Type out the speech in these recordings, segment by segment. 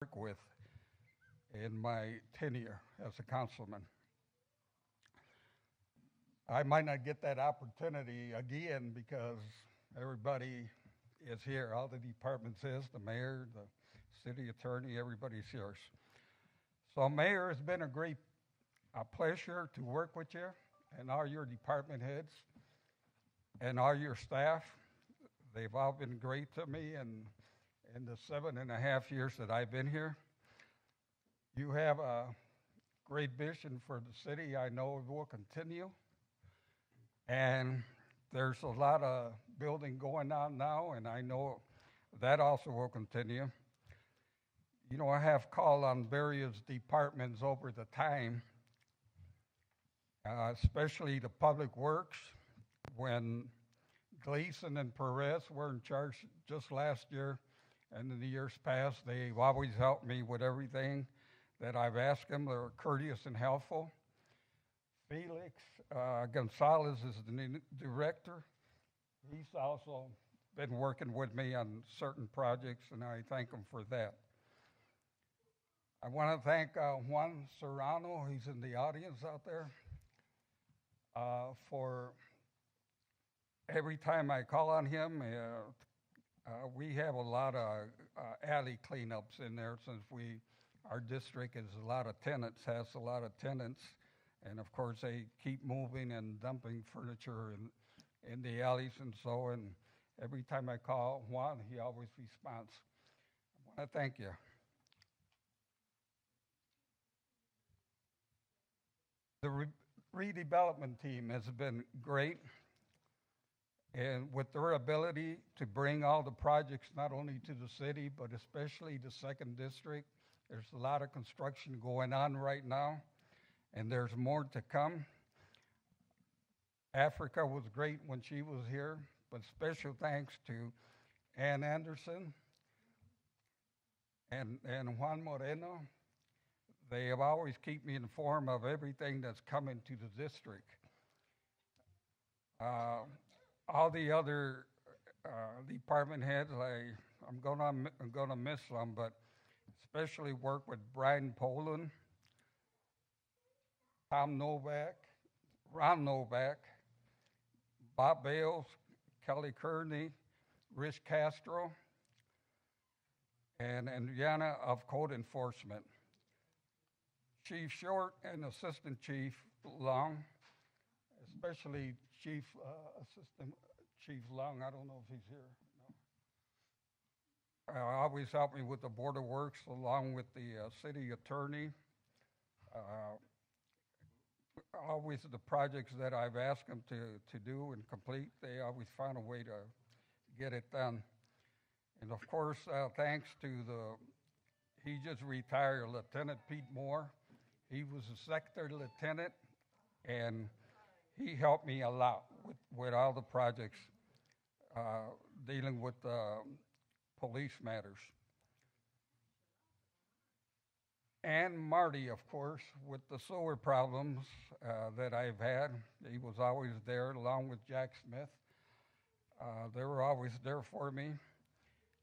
work with in my tenure as a councilman. I might not get that opportunity again because everybody is here. All the departments is, the mayor, the city attorney, everybody's here. So, Mayor, it's been a pleasure to work with you and all your department heads and all your staff. They've all been great to me in the 7.5 years that I've been here. You have a great vision for the city. I know it will continue. And there's a lot of building going on now, and I know that also will continue. You know, I have called on various departments over the time, especially the public works, when Gleason and Perez were in charge just last year and in the years past. They've always helped me with everything that I've asked them. They're courteous and helpful. Felix Gonzalez is the director. He's also been working with me on certain projects, and I thank him for that. I want to thank Juan Serrano, he's in the audience out there, for every time I call on him. We have a lot of alley cleanups in there since our district is a lot of tenants, has a lot of tenants. And of course, they keep moving and dumping furniture in the alleys and so. And every time I call Juan, he always responds. I want to thank you. The redevelopment team has been great, and with their ability to bring all the projects not only to the city, but especially the second district. There's a lot of construction going on right now, and there's more to come. Africa was great when she was here, but special thanks to Ann Anderson and Juan Moreno. They have always keep me informed of everything that's coming to the district. All the other department heads, I'm gonna miss them, but especially work with Brian Poland, Tom Novak, Ron Novak, Bob Bales, Kelly Kearney, Rich Castro, and Yana of Code Enforcement. Chief Short and Assistant Chief Long, especially Assistant Chief Long. I don't know if he's here. No. Always help me with the Board of Works along with the city attorney. Always the projects that I've asked them to do and complete, they always find a way to get it done. And of course, thanks to he just retired, Lieutenant Pete Moore. He was a secretary lieutenant, and he helped me a lot with all the projects dealing with police matters. And Marty, of course, with the sewer problems that I've had. He was always there along with Jack Smith. They were always there for me.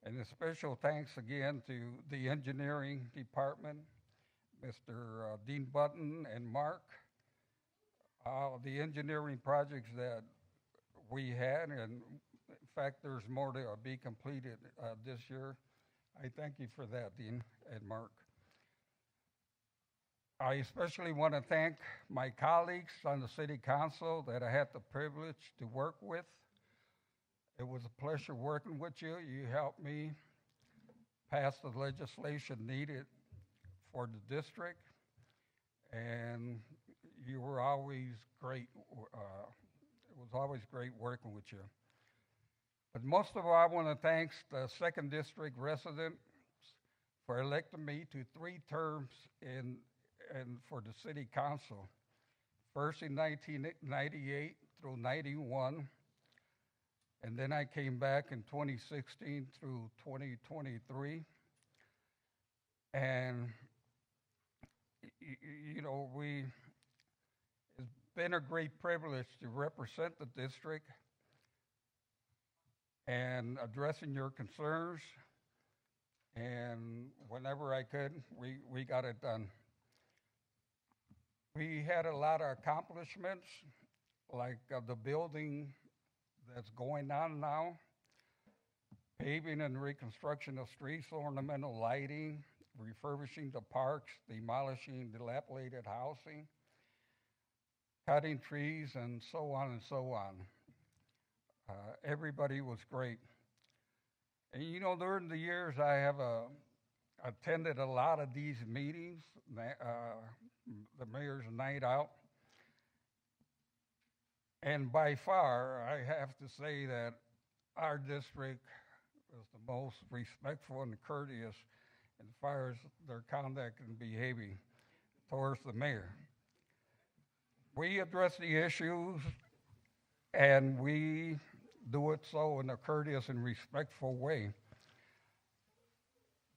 And a special thanks again to the engineering department, Mr. Dean Button and Mark. The engineering projects that we had, and in fact, there's more to be completed this year. I thank you for that, Dean and Mark. I especially want to thank my colleagues on the City Council that I had the privilege to work with. It was a pleasure working with you. You helped me pass the legislation needed for the district, and you were always great. It was always great working with you. But most of all, I want to thank the second district residents for electing me to 3 terms and for the city council. First in 1998 through 91, and then I came back in 2016 through 2023. And you know, it's been a great privilege to represent the district and addressing your concerns and whenever I could, we got it done. We had a lot of accomplishments, like the building that's going on now, paving and reconstruction of streets, ornamental lighting, refurbishing the parks, demolishing dilapidated housing, cutting trees, and so on and so on. Everybody was great. And you know, during the years, I have attended a lot of these meetings, the mayor's night out. And by far, I have to say that our district is the most respectful and courteous as far as their conduct and behaving towards the mayor. We address the issues, and we do it so in a courteous and respectful way.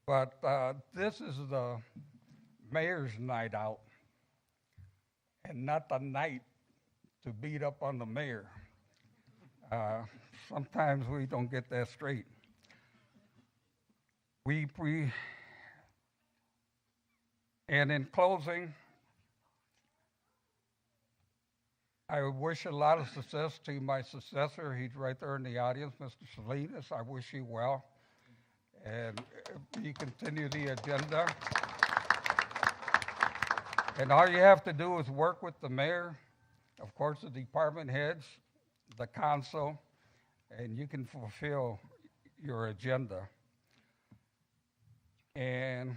But this is the mayor's night out, and not the night to beat up on the mayor. Sometimes we don't get that straight. And in closing, I wish a lot of success to my successor. He's right there in the audience, Mr. Salinas. I wish you well. And you continue the agenda. And all you have to do is work with the mayor, of course, the department heads, the council, and you can fulfill your agenda. And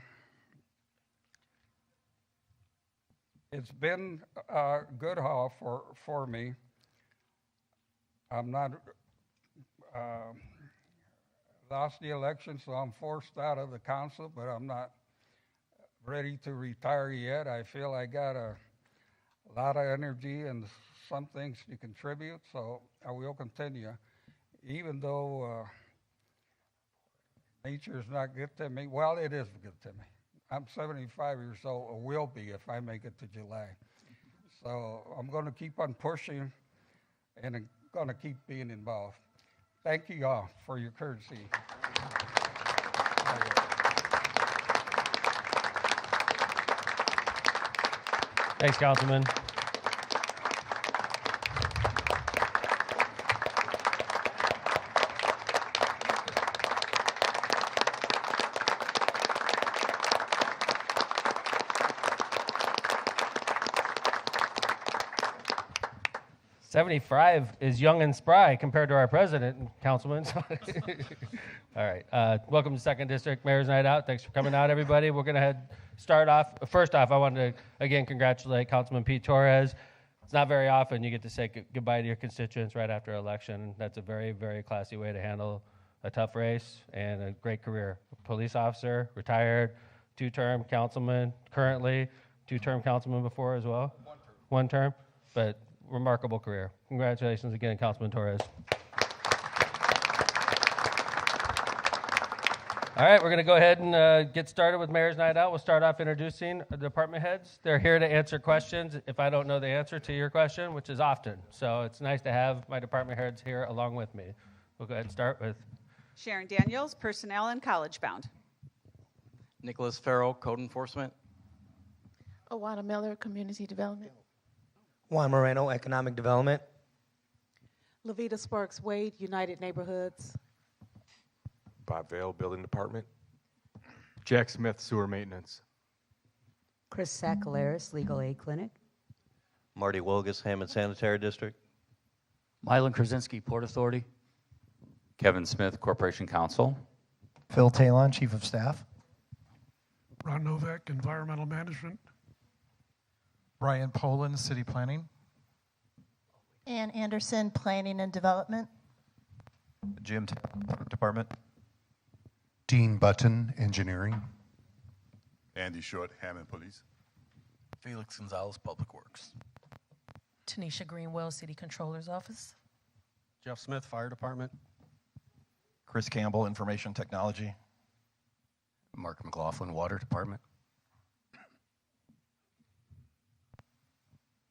it's been a good haul for me. I'm not lost the election, so I'm forced out of the council, but I'm not ready to retire yet. I feel I got a lot of energy and some things to contribute, so I will continue. Even though nature is not good to me, well, it is good to me. I'm 75 years old, or will be if I make it to July. So I'm going to keep on pushing, and I'm going to keep being involved. Thank you all for your courtesy. Thanks, Councilman. '75 is young and spry compared to our president, Councilman. All right. Welcome to 2nd District Mayor's Night Out. Thanks for coming out, everybody. We're going to start off. First off, I wanted to, again, congratulate Councilman Pete Torres. It's not very often you get to say goodbye to your constituents right after an election. That's a very, very classy way to handle a tough race and a great career. Police officer, retired, 2-term councilman currently, 2-term councilman before as well. One term, but remarkable career. Congratulations again, Councilman Torres. All right, we're going to go ahead and get started with Mayor's Night Out. We'll start off introducing the department heads. They're here to answer questions if I don't know the answer to your question, which is often. So it's nice to have my department heads here along with me. We'll go ahead and start with Sharon Daniels, Personnel and College Bound. Nicholas Farrell, Code Enforcement. Awana Miller, Community Development. Juan Moreno, Economic Development. Levita Sparks Wade, United Neighborhoods. Bob Vale, Building Department. Jack Smith, Sewer Maintenance. Chris Sakalaris, Legal Aid Clinic. Marty Wilgus, Hammond Sanitary District. Mylan Krasinski, Port Authority. Kevin Smith, Corporation Counsel. Phil Talon, Chief of Staff. Ron Novak, Environmental Management. Brian Poland, City Planning. Ann Anderson, Planning and Development. Jim Park Department. Dean Button, Engineering. Andy Short, Hammond Police. Felix Gonzalez, Public Works. Tanisha Greenwell, City Controller's Office. Jeff Smith, Fire Department. Chris Campbell, Information Technology. Mark McLaughlin, Water Department.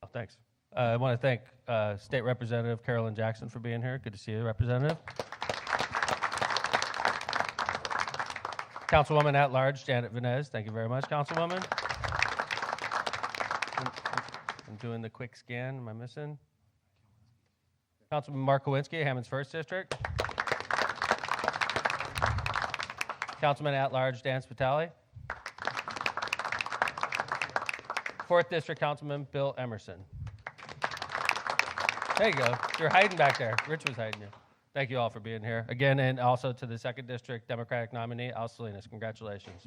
Oh, thanks. I want to thank State Representative Carolyn Jackson for being here. Good to see you, Representative. Councilwoman at Large, Janet Venez. Thank you very much, Councilwoman. I'm doing the quick scan. Am I missing? Councilman Mark Kowinski, Hammond's 1st District. Councilman at Large, Dan Spitali. 4th District Councilman Bill Emerson. There you go. You're hiding back there. Rich was hiding you. Thank you all for being here. Again, and also to the 2nd District Democratic nominee, Al Salinas. Congratulations.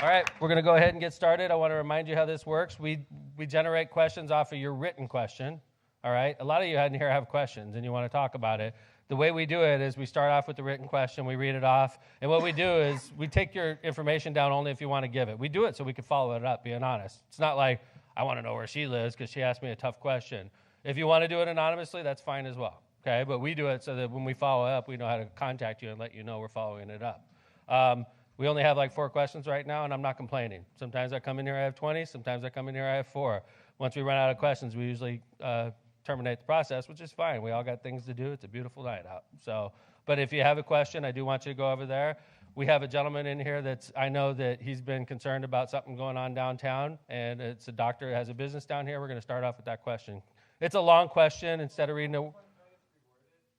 All right, we're going to go ahead and get started. I want to remind you how this works. We generate questions off of your written question. All right, a lot of you in here have questions and you want to talk about it. The way we do it is we start off with the written question, we read it off, and what we do is we take your information down only if you want to give it. We do it so we can follow it up, being honest. It's not like, I want to know where she lives because she asked me a tough question. If you want to do it anonymously, that's fine as well, okay? But we do it so that when we follow up, we know how to contact you and let you know we're following it up. We only have like 4 questions right now, and I'm not complaining. Sometimes I come in here, I have 20. Sometimes I come in here, I have 4. Once we run out of questions, we usually terminate the process, which is fine. We all got things to do. It's a beautiful night out. So, but if you have a question, I do want you to go over there. We have a gentleman in here I know that he's been concerned about something going on downtown, and it's a doctor who has a business down here. We're going to start off with that question. It's a long question. Instead of reading it.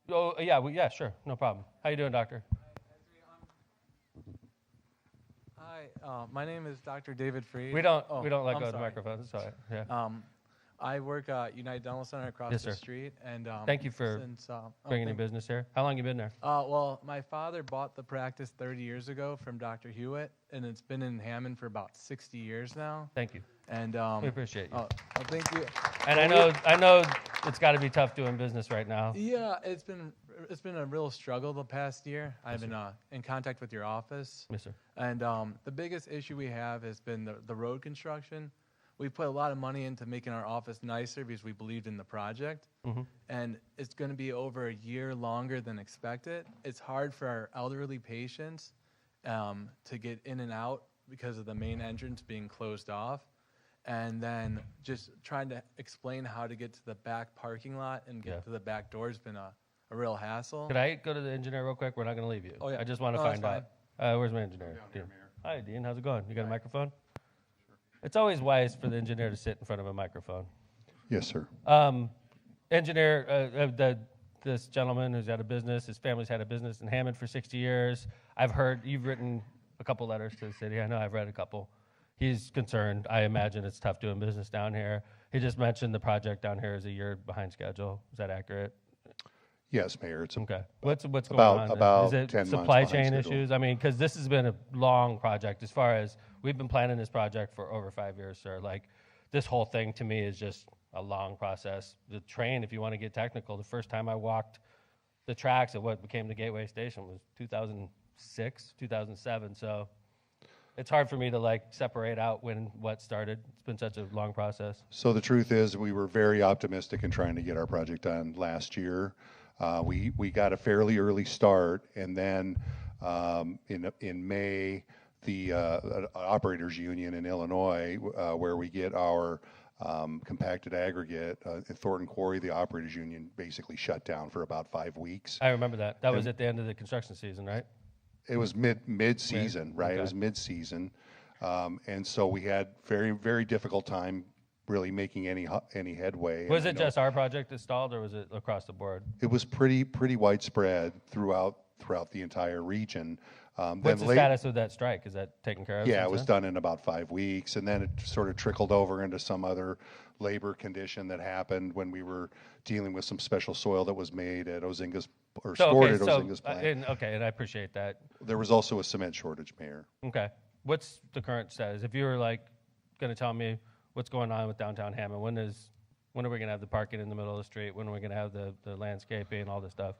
Oh, yeah, sure. No problem. How you doing, doctor? Hi, my name is Dr. David Freed. We don't let go of the microphone. That's all right. Yeah. I work at United Dental Center across the street, and thank you for bringing your business here. How long you been there? Well, my father bought the practice 30 years ago from Dr. Hewitt, and it's been in Hammond for about 60 years now. Thank you. And we appreciate you. Well, thank you. And I know it's got to be tough doing business right now. Yeah, it's been a real struggle the past year. I've been in contact with your office. Yes, sir. And the biggest issue we have has been the road construction. We put a lot of money into making our office nicer because we believed in the project. Mm-hmm. And it's going to be over a year longer than expected. It's hard for our elderly patients to get in and out because of the main entrance being closed off. And then just trying to explain how to get to the back parking lot and get to the back door has been a real hassle. Could I go to the engineer real quick? We're not going to leave you. Oh, yeah. I just want to find out. Where's my engineer? Dean. Hi, Dean. How's it going? You got a microphone? It's always wise for the engineer to sit in front of a microphone. Yes, sir. Engineer, this gentleman who's had a business, his family's had a business in Hammond for 60 years. I've heard you've written a couple letters to the city. I know I've read a couple. He's concerned. I imagine it's tough doing business down here. He just mentioned the project down here is a year behind schedule. Is that accurate? Yes, Mayor. It's okay. What's going on? About is it 10 supply months chain behind schedule. issues? I mean, because this has been a long project. As far as we've been planning this project for over 5 years, sir. Like this whole thing to me is just a long process. The train, if you want to get technical, the first time I walked the tracks at what became the Gateway Station was 2006, 2007. So it's hard for me to like separate out what started. It's been such a long process. So the truth is we were very optimistic in trying to get our project done last year. We got a fairly early start, and then in May, the operators union in Illinois, where we get our compacted aggregate, Thornton Quarry, the operators union basically shut down for about 5 weeks. I remember that. That was at the end of the construction season, right? It was mid-season, right? Okay. It was mid-season, and so we had very, very difficult time really making any headway. Was it just our project that stalled, or was it across the board? It was pretty widespread throughout the entire region. What's the status of that strike? Is that taken care of? Yeah, it was done in about 5 weeks, and then it sort of trickled over into some other labor condition that happened when we were dealing with some special soil that was made at Ozinga's or stored at Ozinga's plant. And I appreciate that. There was also a cement shortage, Mayor. Okay, what's the current status? If you were like going to tell me what's going on with downtown Hammond, when are we going to have the parking in the middle of the street? When are we going to have the landscaping, all this stuff?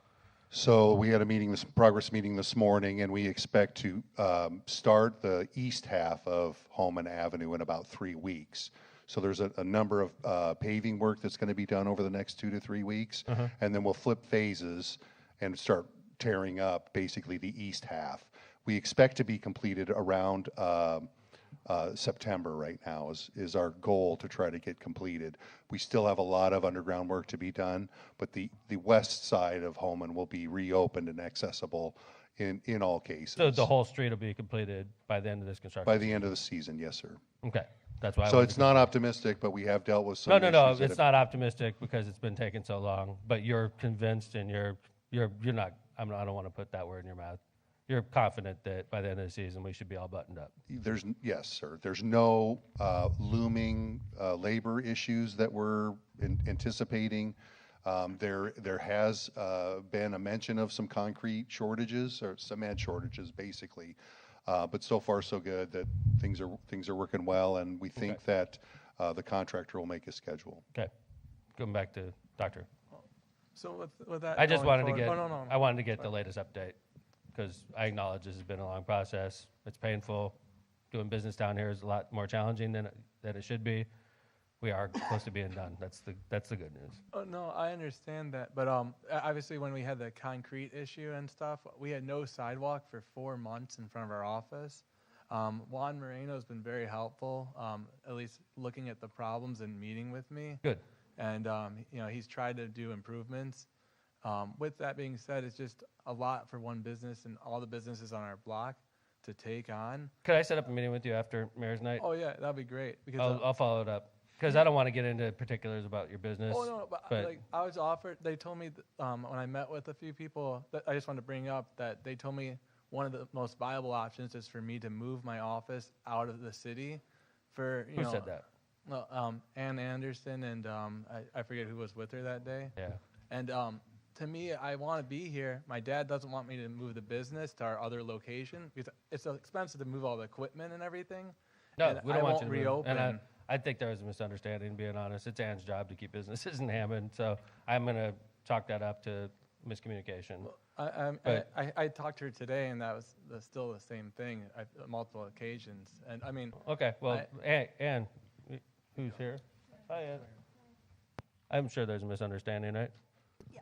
So we had a progress meeting this morning, and we expect to start the east half of Holman Avenue in about 3 weeks. So there's a number of paving work that's going to be done over the next 2 to 3 weeks, and then we'll flip phases and start tearing up basically the east half. We expect to be completed around September right now is our goal to try to get completed. We still have a lot of underground work to be done, but the west side of Holman will be reopened and accessible in all cases. So the whole street will be completed by the end of this construction? By the end of the season, yes, sir. Okay, that's why. So it's not optimistic, but we have dealt with some No, issues that it's not optimistic because it's been taking so long, but you're convinced and you're not, I don't want to put that word in your mouth. You're confident that by the end of the season, we should be all buttoned up. Yes, sir. There's no looming labor issues that we're anticipating. There has been a mention of some concrete shortages or cement shortages, basically, but so far so good that things are working well, and we think that the contractor will make a schedule. Okay, going back to Doctor. So with that, I just wanted forward, to get. no. I wanted to get the latest update because I acknowledge this has been a long process. It's painful. Doing business down here is a lot more challenging than it should be. We are close to being done. That's the good news. Oh, no, I understand that, but obviously when we had the concrete issue and stuff, we had no sidewalk for 4 months in front of our office. Juan Moreno has been very helpful, at least looking at the problems and meeting with me. Good. And he's tried to do improvements. With that being said, it's just a lot for one business and all the businesses on our block to take on. Could I set up a meeting with you after Mayor's Night? Oh yeah, that'd be great. Because I'll follow it up because I don't want to get into particulars about your business. Oh no, but like I was offered. They told me when I met with a few people that I just wanted to bring up that they told me one of the most viable options is for me to move my office out of the city. For Who said that? Well, Ann Anderson and I forget who was with her that day. Yeah. And to me, I want to be here. My dad doesn't want me to move the business to our other location because it's so expensive to move all the equipment and everything. No, and we don't want you to reopen. And I think there was a misunderstanding, being honest. It's Ann's job to keep businesses in Hammond, so I'm going to chalk that up to miscommunication. I talked to her today, and that was still the same thing at multiple occasions. And I mean, okay, well, Ann, who's here? Hi, Ann. I'm sure there's a misunderstanding, right? Yeah.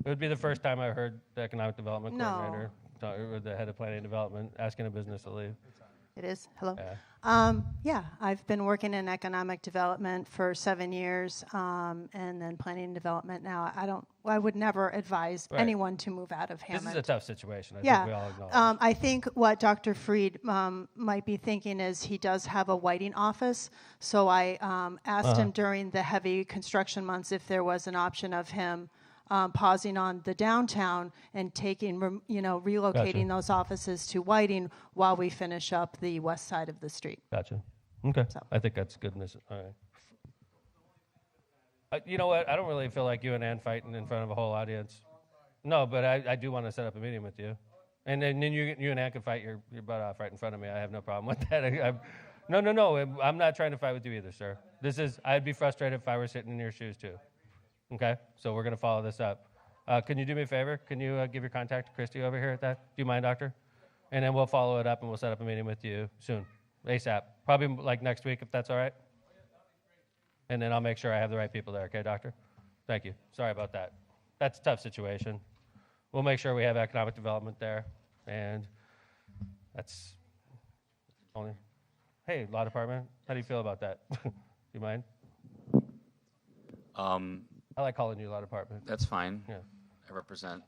It would be the first time I heard the economic development coordinator or the head of planning and development asking a business to leave. It is. Hello. Yeah. I've been working in economic development for 7 years, and then planning and development now. I would never advise anyone to move out of Hammond. This is a tough situation. I think we all acknowledge. I think what Dr. Fried might be thinking is he does have a whiting office. So I asked him during the heavy construction months if there was an option of him pausing on the downtown and relocating those offices to Whiting while we finish up the west side of the street. Gotcha. Okay. So. I think that's goodness. All right. You know what? I don't really feel like you and Ann fighting in front of a whole audience. No, but I do want to set up a meeting with you. And then you and Ann can fight your butt off right in front of me. I have no problem with that. No. I'm not trying to fight with you either, sir. I'd be frustrated if I were sitting in your shoes too. Okay, so we're going to follow this up. Can you do me a favor? Can you give your contact to Christy over here at that? Do you mind, Doctor? And then we'll follow it up and we'll set up a meeting with you soon, ASAP. Probably like next week if that's all right. And then I'll make sure I have the right people there. Okay, Doctor? Thank you. Sorry about that. That's a tough situation. We'll make sure we have economic development there. And that's only. Hey, law department, how do you feel about that? Do you mind? I like calling you law department. That's fine. Yeah. I represent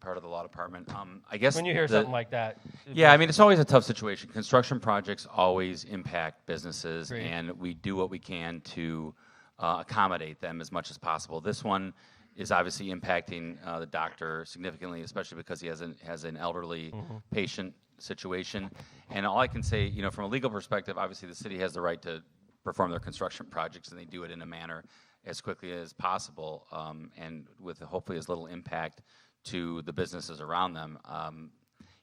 part of the law department. I guess when you hear something like that. Yeah, I mean, it's always a tough situation. Construction projects always impact businesses, Great. And we do what we can to accommodate them as much as possible. This one is obviously impacting the doctor significantly, especially because he has an elderly patient situation. And all I can say, from a legal perspective, obviously the city has the right to perform their construction projects, and they do it in a manner as quickly as possible, and with hopefully as little impact to the businesses around them.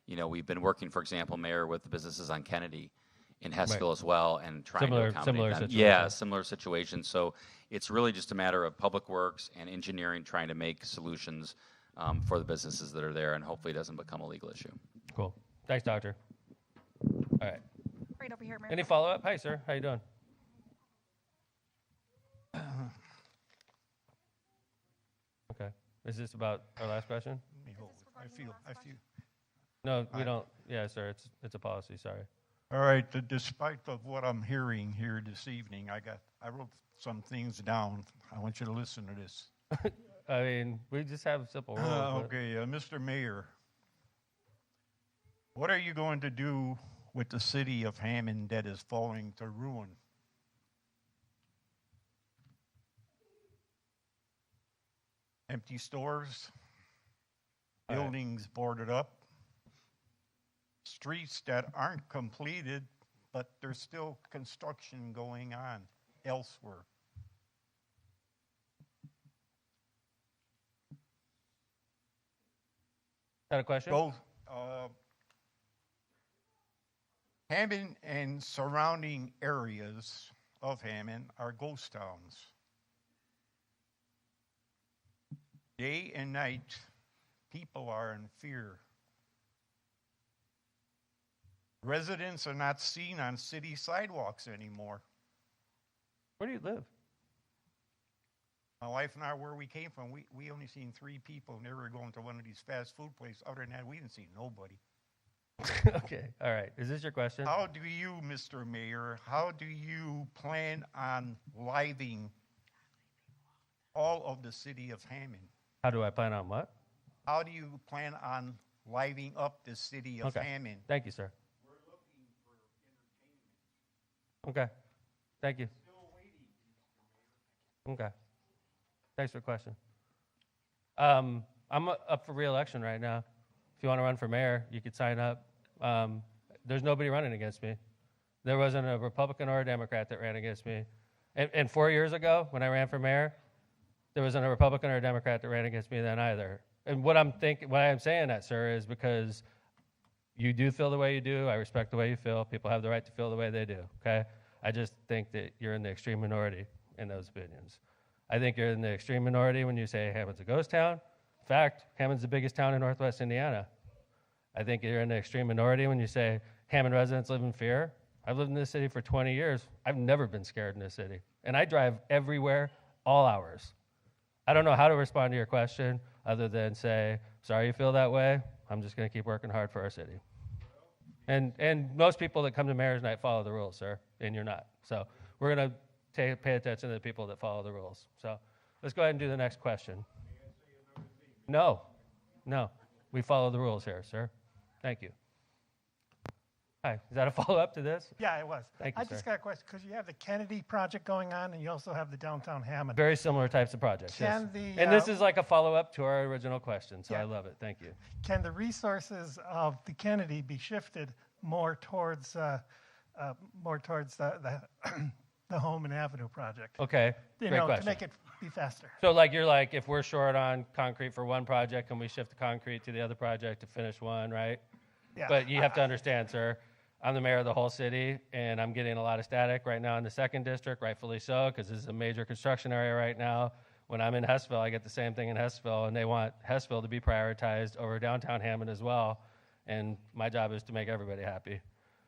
We've been working, for example, Mayor, with the businesses on Kennedy in Heskell as well, and trying to accommodate them. Situation. Yeah, similar situation. So it's really just a matter of public works and engineering trying to make solutions for the businesses that are there, and hopefully it doesn't become a legal issue. Cool. Thanks, Doctor. All right. Right over here, Mayor. Any follow-up? Hi, sir. How you doing? Okay. Is this about our last question? I feel. No, we don't. Yeah, sir. It's a policy. Sorry. All right. Despite of what I'm hearing here this evening, I wrote some things down. I want you to listen to this. I mean, we just have simple rules. Okay, Mr. Mayor, What are you going to do with the city of Hammond that is falling to ruin? Empty stores, All right. buildings boarded up, streets that aren't completed, but there's still construction going on elsewhere. Got a question? Both Hammond and surrounding areas of Hammond are ghost towns. Day and night, people are in fear. Residents are not seen on city sidewalks anymore. Where do you live? My wife and I, where we came from, we only seen 3 people, and they were going to one of these fast food places. Other than that, we didn't see nobody. Okay, all right. Is this your question? How do you, Mr. Mayor, how do you plan on living all of the city of Hammond? How do I plan on what? How do you plan on living up the city of Okay. Hammond? Thank you, sir. Okay. Thank you. Okay. Thanks for the question. I'm up for re-election right now. If you want to run for mayor, you could sign up. There's nobody running against me. There wasn't a Republican or a Democrat that ran against me. And 4 years ago, when I ran for mayor, there wasn't a Republican or a Democrat that ran against me then either. And what I'm saying that, sir, is because you do feel the way you do. I respect the way you feel. People have the right to feel the way they do, okay? I just think that you're in the extreme minority in those opinions. I think you're in the extreme minority when you say Hammond's a ghost town. In fact, Hammond's the biggest town in Northwest Indiana. I think you're in the extreme minority when you say Hammond residents live in fear. I've lived in this city for 20 years. I've never been scared in this city. And I drive everywhere, all hours. I don't know how to respond to your question other than say, sorry you feel that way. I'm just going to keep working hard for our city. And most people that come to Mayor's Night follow the rules, sir, and you're not. So we're going to pay attention to the people that follow the rules. So let's go ahead and do the next question. No. We follow the rules here, sir. Thank you. Hi, is that a follow-up to this? Yeah, it was. Thank you, I sir. just got a question, because you have the Kennedy project going on, and you also have the downtown Hammond. Very similar types of projects, yes. Can the, And this is like a follow-up to our original question, so Yeah. I love it. Thank you. Can the resources of the Kennedy be shifted more towards the the Home and Avenue project? Okay, You great know, question. to make it be faster. So you're like, if we're short on concrete for one project, can we shift the concrete to the other project to finish one, right? Yeah. But you have to understand, sir, I'm the mayor of the whole city, and I'm getting a lot of static right now in the 2nd District, rightfully so, because this is a major construction area right now. When I'm in Hessville, I get the same thing in Hessville, and they want Hessville to be prioritized over downtown Hammond as well, and my job is to make everybody happy.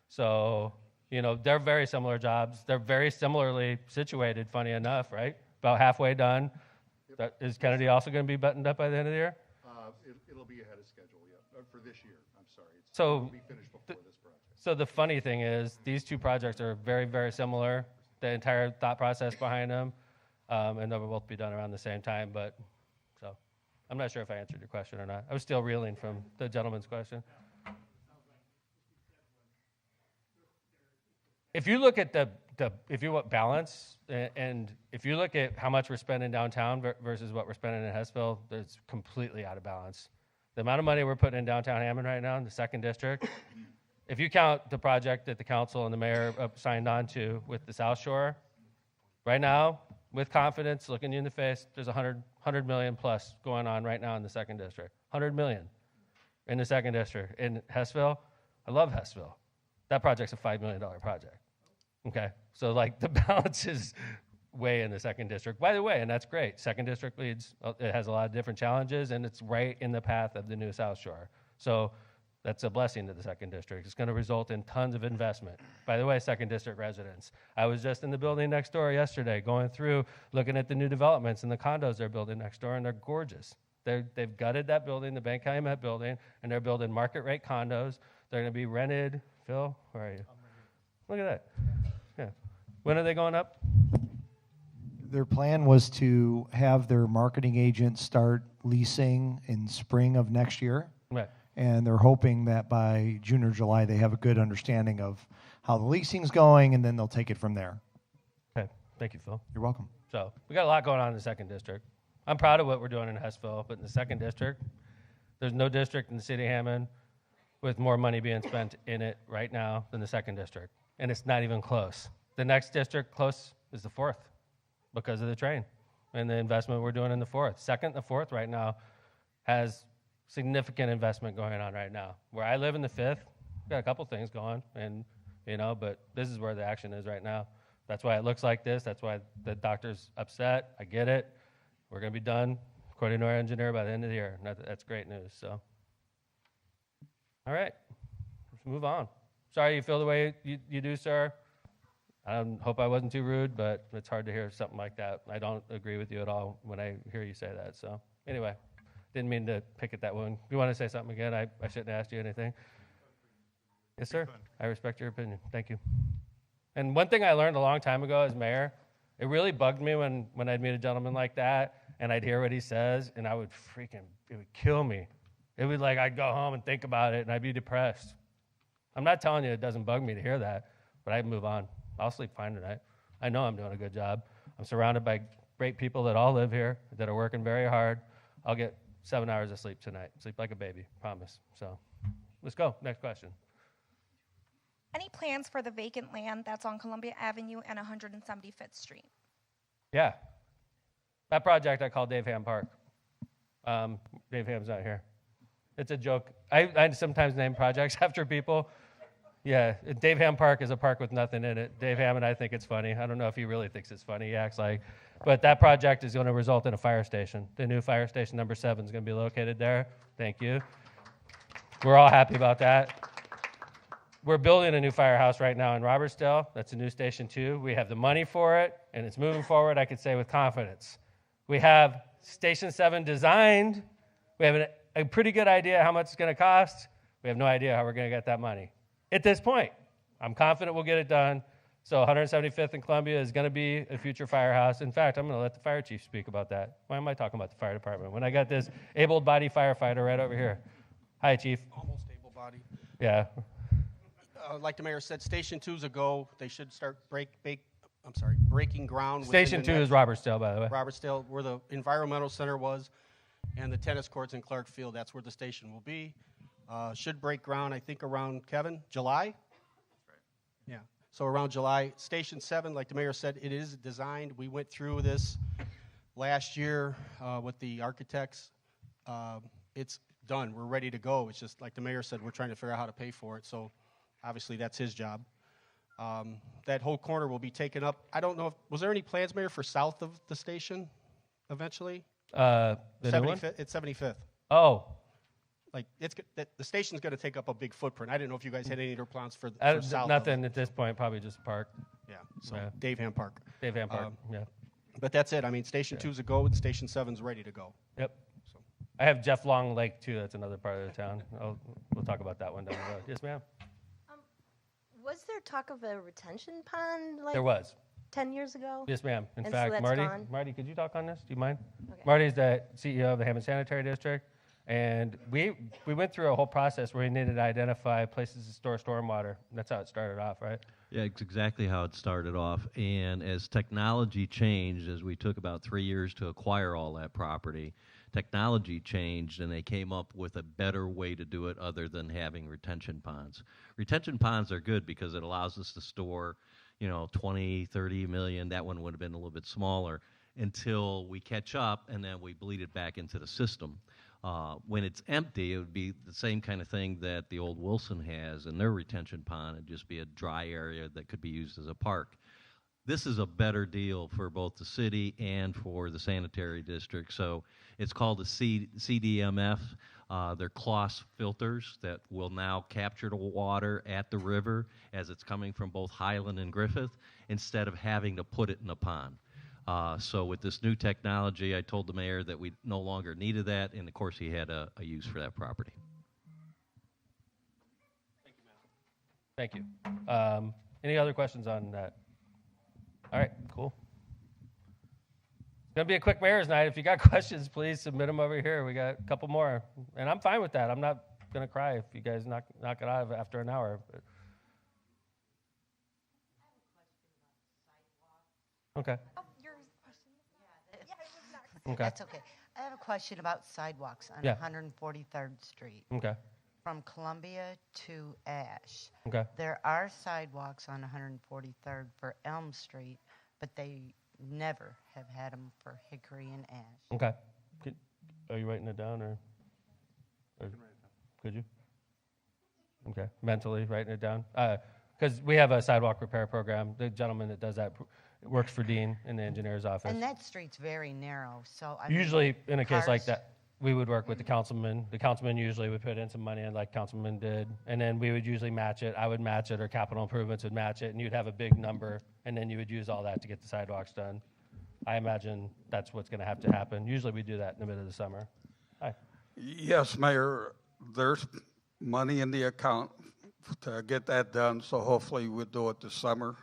So, they're very similar jobs. They're very similarly situated, funny enough, right? About halfway done. Is Kennedy also going to be buttoned up by the end of the year? It'll be ahead of schedule, yeah, for this year. I'm sorry. So It'll be finished before this project. So the funny thing is, these two projects are very, very similar. The entire thought process behind them, and they'll both be done around the same time. But so, I'm not sure if I answered your question or not. I was still reeling from the gentleman's question. If you look at if you want balance, and if you look at how much we're spending downtown versus what we're spending in Hessville, it's completely out of balance. The amount of money we're putting in downtown Hammond right now in the 2nd District, if you count the project that the council and the mayor signed on to with the South Shore, right now, with confidence, looking you in the face, there's $100 million plus going on right now in the 2nd District. $100 million in the 2nd District. In Hessville, I love Hessville. That project's a $5 million project. Okay, so the balance is way in the 2nd District. By the way, and that's great. 2nd District leads, it has a lot of different challenges, and it's right in the path of the new South Shore. So that's a blessing to the 2nd District. It's going to result in tons of investment. By the way, 2nd District residents, I was just in the building next door yesterday, going through, looking at the new developments and the condos they're building next door, and they're gorgeous. They've gutted that building, the Bank Calumet building, and they're building market rate condos. They're going to be rented. Phil, where are you? Look at that. Yeah. When are they going up? Their plan was to have their marketing agent start leasing in spring of next year. Right. and they're hoping that by June or July they have a good understanding of how the leasing's going, and then they'll take it from there. Okay, thank you, Phil. You're welcome. So we got a lot going on in the 2nd District. I'm proud of what we're doing in Hessville, but in the 2nd District, there's no district in the City of Hammond with more money being spent in it right now than the 2nd District, and it's not even close. The next district close is the 4th because of the train and the investment we're doing in the 4th. 2nd, the 4th right now has significant investment going on right now. Where I live in the 5th, got a couple things going, and but this is where the action is right now. That's why it looks like this. That's why the doctor's upset. I get it. We're going to be done, according to our engineer, by the end of the year. That's great news. So, all right, let's move on. Sorry you feel the way you do, sir. I hope I wasn't too rude, but it's hard to hear something like that. I don't agree with you at all when I hear you say that. So, anyway, didn't mean to pick at that one. If you want to say something again, I shouldn't have asked you anything. Yes, sir. I respect your opinion. Thank you. And one thing I learned a long time ago as mayor, it really bugged me when I'd meet a gentleman like that and I'd hear what he says and it would kill me. It would I'd go home and think about it and I'd be depressed. I'm not telling you it doesn't bug me to hear that, but I'd move on. I'll sleep fine tonight. I know I'm doing a good job. I'm surrounded by great people that all live here, that are working very hard. I'll get 7 hours of sleep tonight. Sleep like a baby, promise. So let's go. Next question. Any plans for the vacant land that's on Columbia Avenue and 175th Street? Yeah. That project I call Dave Ham Park. Dave Ham's not here. It's a joke. I sometimes name projects after people. Yeah, Dave Ham Park is a park with nothing in it. Dave Ham and I think it's funny. I don't know if he really thinks it's funny. He acts like. But that project is going to result in a fire station. The new fire station number 7 is going to be located there. Thank you. We're all happy about that. We're building a new firehouse right now in Robertsdale. That's a new Station 2. We have the money for it, and it's moving forward, I could say with confidence. We have Station 7 designed. We have a pretty good idea how much it's going to cost. We have no idea how we're going to get that money. At this point, I'm confident we'll get it done. So 175th and Columbia is going to be a future firehouse. In fact, I'm going to let the fire chief speak about that. Why am I talking about the fire department when I got this able-bodied firefighter right over here? Hi, Chief. Almost able-bodied. Yeah. Like the mayor said, Station 2's a go. They should start breaking ground. Station 2 is Robertsdale, by the way. Robertsdale, where the environmental center was, and the tennis courts in Clark Field. That's where the station will be. Should break ground, I think, around, Kevin, July? That's right. Yeah. So around July. Station 7, like the mayor said, it is designed. We went through this last year with the architects. It's done. We're ready to go. It's just, like the mayor said, we're trying to figure out how to pay for it. So obviously that's his job. That whole corner will be taken up. I don't know, was there any plans, Mayor, for south of the station eventually? The new one? It's 75th. Oh. Like, the station's going to take up a big footprint. I didn't know if you guys had any other plans for south. Nothing at this point, probably just a park. Yeah, so Dave Ham Park. Dave Ham Park, yeah. But that's it. I mean, Station 2's a go, and Station 7's ready to go. Yep. So. I have Jeff Long Lake, too. That's another part of the town. We'll talk about that one down the road. Yes, ma'am? Was there talk of a retention pond there was 10 years ago? Yes, ma'am. In And fact, so that's Marty, gone? Marty, could you talk on this? Do you mind? Okay. Marty's the CEO of the Hammond Sanitary District, and we went through a whole process where we needed to identify places to store stormwater. That's how it started off, right? Yeah, it's exactly how it started off. And as technology changed, as we took about 3 years to acquire all that property, technology changed and they came up with a better way to do it other than having retention ponds. Retention ponds are good because it allows us to store, 20, 30 million. That one would have been a little bit smaller until we catch up and then we bleed it back into the system. When it's empty, it would be the same kind of thing that the old Wilson has in their retention pond. It'd just be a dry area that could be used as a park. This is a better deal for both the city and for the sanitary district. So it's called a CDMF. They're cloth filters that will now capture the water at the river as it's coming from both Highland and Griffith instead of having to put it in a pond. So with this new technology, I told the mayor that we no longer needed that, and of course he had a use for that property. Thank you. Any other questions on that? All right, cool. It's going to be a quick mayor's night. If you got questions, please submit them over here. We got a couple more. And I'm fine with that. I'm not going to cry if you guys knock it out of after an hour. But. Okay. Oh, your question. Yeah, it was next. Okay. That's okay. I have a question about sidewalks on Yeah. 143rd Street. Okay. From Columbia to Ash. Okay. There are sidewalks on 143rd for Elm Street, but they never have had them for Hickory and Ash. Okay. Are you writing it down or could you? Okay. Mentally writing it down? Because we have a sidewalk repair program. The gentleman that does that works for Dean in the engineer's office. And that street's very narrow, so I Usually, mean, in a case like cars- that, we would work with the councilman. The councilman usually would put in some money, like councilman did, and then we would usually match it. I would match it, or capital improvements would match it, and you'd have a big number, and then you would use all that to get the sidewalks done. I imagine that's what's going to have to happen. Usually, we do that in the middle of the summer. Hi. Yes, Mayor, there's money in the account to get that done, so hopefully we'll do it this summer.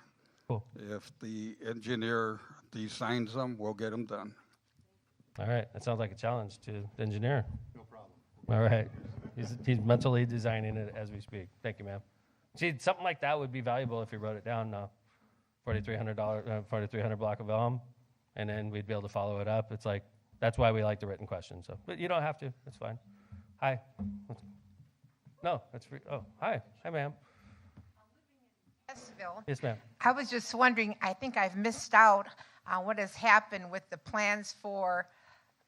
Cool. If the engineer designs them, we'll get them done. All right, that sounds like a challenge to the engineer. No problem. All right, he's mentally designing it as we speak. Thank you, ma'am. See, something like that would be valuable if you wrote it down. $4,300 block of Elm, and then we'd be able to follow it up. It's like that's why we like the written questions. So, but you don't have to. It's fine. Hi. No, that's free. Oh, hi, ma'am. Yes, ma'am. I was just wondering, I think I've missed out on what has happened with the plans for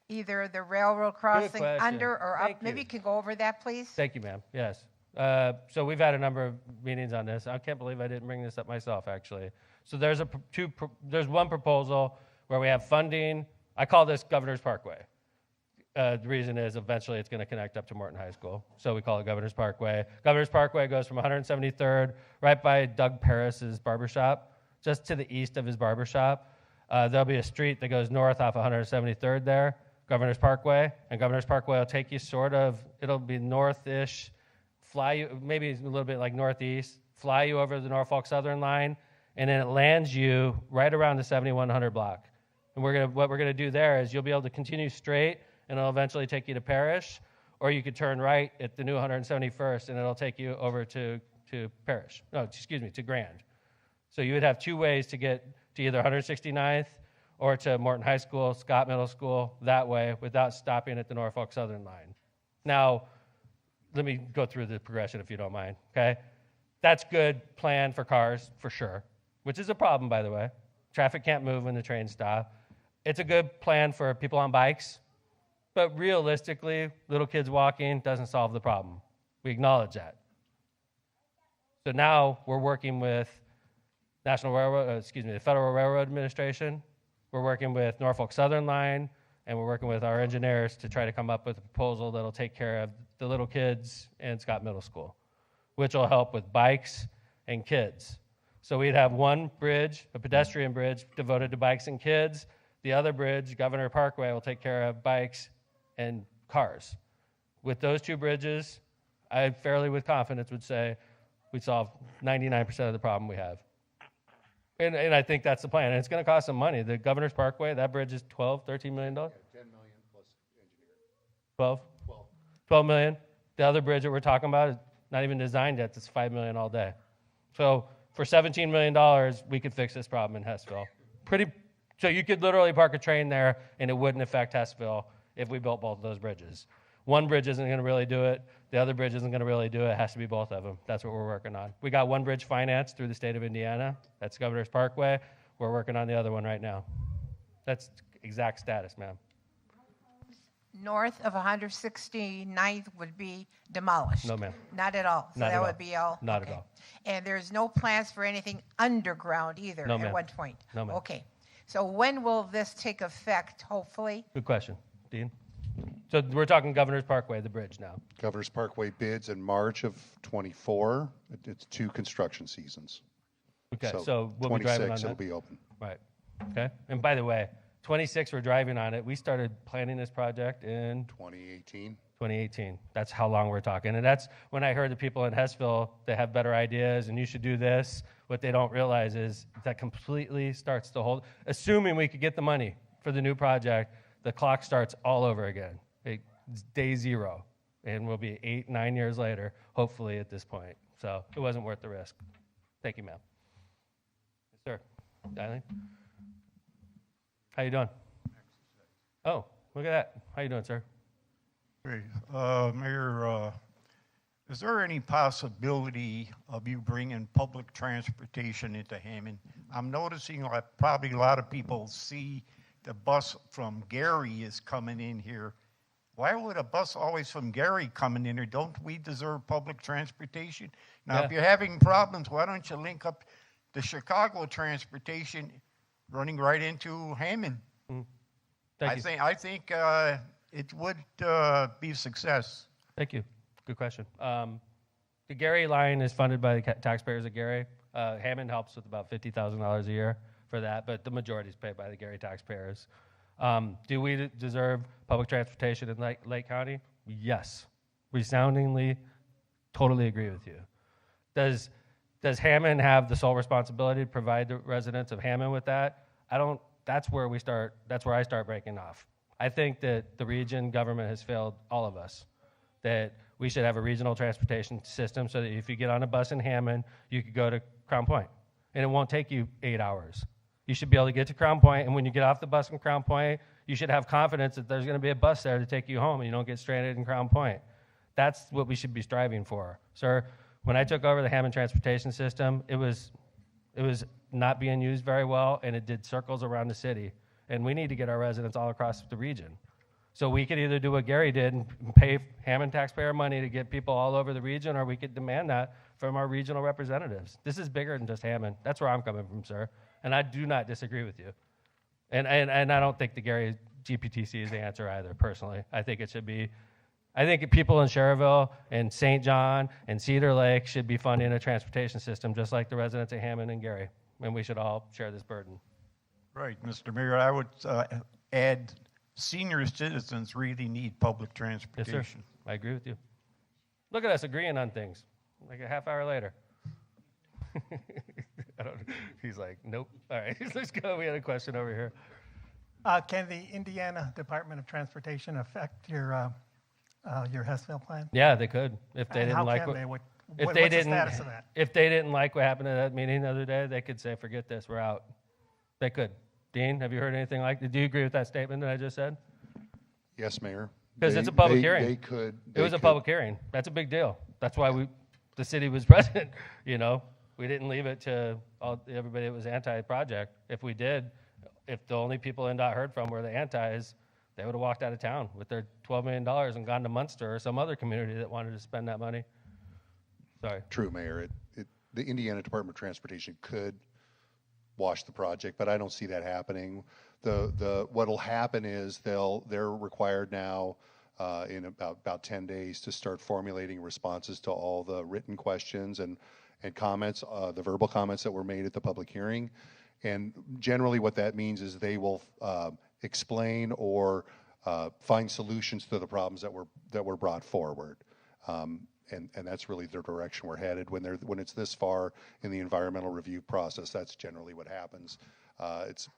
either the railroad crossing question. under or Thank up. Maybe you. you can go over that, please? Thank you, ma'am. Yes. So we've had a number of meetings on this. I can't believe I didn't bring this up myself, actually. So there's there's one proposal where we have funding. I call this Governor's Parkway. The reason is eventually it's going to connect up to Morton High School. So we call it Governor's Parkway. Governor's Parkway goes from 173rd right by Doug Paris's barbershop, just to the east of his barbershop. There'll be a street that goes north off 173rd there, Governor's Parkway. And Governor's Parkway will take you it'll be north-ish, fly you, maybe a little bit like northeast, fly you over the Norfolk Southern line, and then it lands you right around the 7100 block. And what we're gonna do there is you'll be able to continue straight, and it'll eventually take you to Parrish, or you could turn right at the new 171st, and it'll take you over to Parrish. No, excuse me, to Grand. So you would have two ways to get to either 169th or to Morton High School, Scott Middle School, that way, without stopping at the Norfolk Southern line. Now, let me go through the progression if you don't mind, okay? That's good plan for cars, for sure, which is a problem, by the way. Traffic can't move when the trains stop. It's a good plan for people on bikes, but realistically, little kids walking doesn't solve the problem. We acknowledge that. So now we're working with the Federal Railroad Administration. We're working with Norfolk Southern Line, and we're working with our engineers to try to come up with a proposal that'll take care of the little kids in Scott Middle School, which will help with bikes and kids. So we'd have one bridge, a pedestrian bridge, devoted to bikes and kids. The other bridge, Governor Parkway, will take care of bikes and cars. With those two bridges, I fairly with confidence would say we'd solve 99% of the problem we have. And I think that's the plan. And it's going to cost some money. The Governor's Parkway, that bridge is $13 million? Yeah, $10 million plus engineering. 12? 12 million. The other bridge that we're talking about is not even designed yet. It's $5 million all day. So for $17 million, we could fix this problem in Hessville. So you could literally park a train there, and it wouldn't affect Hessville if we built both of those bridges. One bridge isn't going to really do it. The other bridge isn't going to really do it. It has to be both of them. That's what we're working on. We got one bridge financed through the state of Indiana. That's Governor's Parkway. We're working on the other one right now. That's exact status, ma'am. North of 169th would be demolished? No, ma'am. Not at all? So Not that at would all. be all? Not okay. at all. And there's no plans for anything underground either No, at ma'am. one point? No, ma'am. Okay. So when will this take effect, hopefully? Good question. Dean? So we're talking Governor's Parkway, the bridge now. Governor's Parkway bids in March of '24. It's 2 construction seasons. Okay, so we'll be driving on 26 that. it'll be open. Right. Okay. And by the way, 26 we're driving on it. We started planning this project in 2018. That's how long we're talking. And that's when I heard the people in Hessville, they have better ideas and you should do this. What they don't realize is that completely starts the whole, assuming we could get the money for the new project, the clock starts all over again. It's day zero. and we'll be 8, 9 years later, hopefully at this point. So it wasn't worth the risk. Thank you, ma'am. Yes, sir. Eileen? How you doing? Oh, look at that. How you doing, sir? Great. Mayor, is there any possibility of you bringing public transportation into Hammond? I'm noticing that probably a lot of people see the bus from Gary is coming in here. Why would a bus always from Gary coming in here? Don't we deserve public transportation? Now, if you're having problems, why don't you link up the Chicago transportation running right into Hammond? I think it would be a success. Thank you. Good question. The Gary line is funded by the taxpayers of Gary. Hammond helps with about $50,000 a year for that, but the majority is paid by the Gary taxpayers. Do we deserve public transportation in Lake County? Yes. Resoundingly, totally agree with you. Does Hammond have the sole responsibility to provide the residents of Hammond with that? That's where we start. That's where I start breaking off. I think that the region government has failed all of us. That we should have a regional transportation system so that if you get on a bus in Hammond, you could go to Crown Point, and it won't take you 8 hours. You should be able to get to Crown Point, and when you get off the bus in Crown Point, you should have confidence that there's going to be a bus there to take you home, and you don't get stranded in Crown Point. That's what we should be striving for. Sir, when I took over the Hammond transportation system, it was not being used very well, and it did circles around the city. And we need to get our residents all across the region. So we could either do what Gary did and pay Hammond taxpayer money to get people all over the region, or we could demand that from our regional representatives. This is bigger than just Hammond. That's where I'm coming from, sir. And I do not disagree with you. And I don't think the Gary GPTC is the answer either, personally. I think it should be, I think people in Cherville and St. John and Cedar Lake should be funding a transportation system just like the residents of Hammond and Gary. And we should all share this burden. Right, Mr. Mayor, I would add senior citizens really need public transportation. Yes, sir. I agree with you. Look at us agreeing on things like a half hour later. He's like, nope. All right, let's go. We had a question over here. Can the Indiana Department of Transportation affect your Hessville plan? Yeah, they could if they And didn't how like can they? What's if the they didn't status of that? if they didn't like what happened at that meeting the other day, they could say, forget this, we're out. They could. Dean, have you heard anything like that? Do you agree with that statement that I just said? Yes, Mayor. Because it's a public hearing. They could. It was a public hearing. That's a big deal. That's why the city was present. You know, we didn't leave it to everybody that was anti-project. If we did, if the only people NDOT heard from were the antis, they would have walked out of town with their $12 million and gone to Munster or some other community that wanted to spend that money. Sorry. True, Mayor. The Indiana Department of Transportation could wash the project, but I don't see that happening. What'll happen is they're required now in about 10 days to start formulating responses to all the written questions and comments, the verbal comments that were made at the public hearing. And generally what that means is they will explain or find solutions to the problems that were brought forward. And that's really the direction we're headed. When it's this far in the environmental review process, that's generally what happens. It's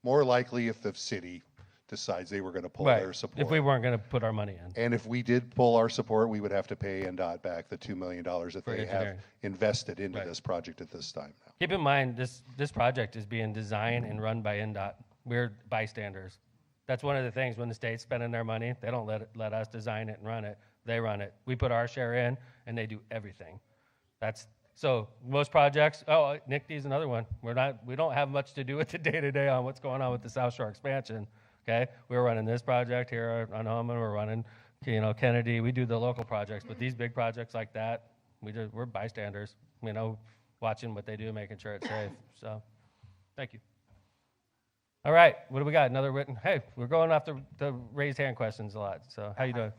more likely if the city decides they were going to pull their support. If we weren't going to put our money in. And if we did pull our support, we would have to pay NDOT back the $2 million that they have invested into this project at this time now. Keep in mind, this project is being designed and run by NDOT. We're bystanders. That's one of the things when the state's spending their money, they don't let us design it and run it. They run it. We put our share in, and they do everything. So most projects. Oh, NICD's another one. We don't have much to do with the day-to-day on what's going on with the South Shore expansion. Okay, we're running this project here on Hammond. We're running, Kennedy. We do the local projects, but these big projects like that, we're bystanders. Watching what they do, making sure it's safe. So, thank you. All right, what do we got? Another written. Hey, we're going off the raised hand questions a lot. So, how you doing?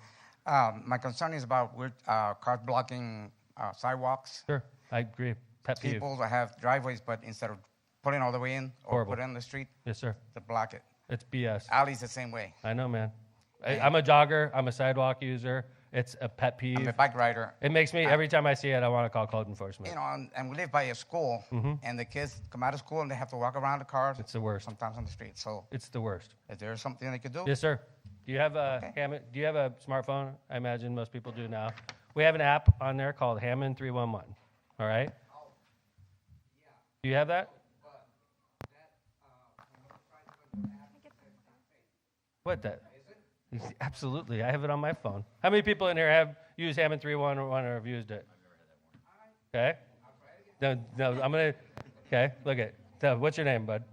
My concern is about cars blocking sidewalks. Sure, I agree. Pet peeve. People that have driveways, but instead of putting all the way in or put it on the street, yes, sir, to block it. It's BS. Alley's the same way. I know, man. I'm a jogger. I'm a sidewalk user. It's a pet peeve. I'm a bike rider. It makes me, every time I see it, I want to call code enforcement. And we live by a school, and the kids come out of school and they have to walk around the cars. It's the worst. Sometimes on the street. So it's the worst. Is there something they could do? Yes, sir. Do you have a Do you have a smartphone? I imagine most people do now. We have an app on there called Hammond 311. All right. Do you have that? What that? Absolutely, I have it on my phone. How many people in here have used Hammond 311 or have used it? Okay. No, I'm gonna. Okay, look at. So what's your name, bud?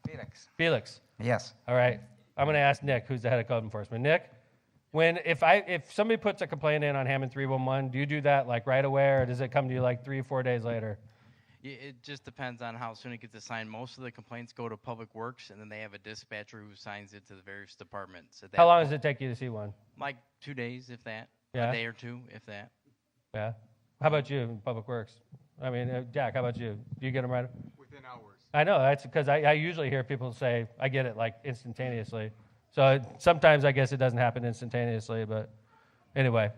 Felix. Felix. Yes. All right. I'm gonna ask Nick, who's the head of code enforcement. Nick, if somebody puts a complaint in on Hammond 311, do you do that like right away, or does it come to you like 3 or 4 days later? It just depends on how soon it gets assigned. Most of the complaints go to Public Works, and then they have a dispatcher who assigns it to the various departments. How long does it take you to see one? Like 2 days, if that. Yeah. A day or two, if that. Yeah. How about you in Public Works? I mean, Jack, how about you? Do you get them right? Within hours. I know. That's because I usually hear people say, I get it like instantaneously. So sometimes I guess it doesn't happen instantaneously, but anyway.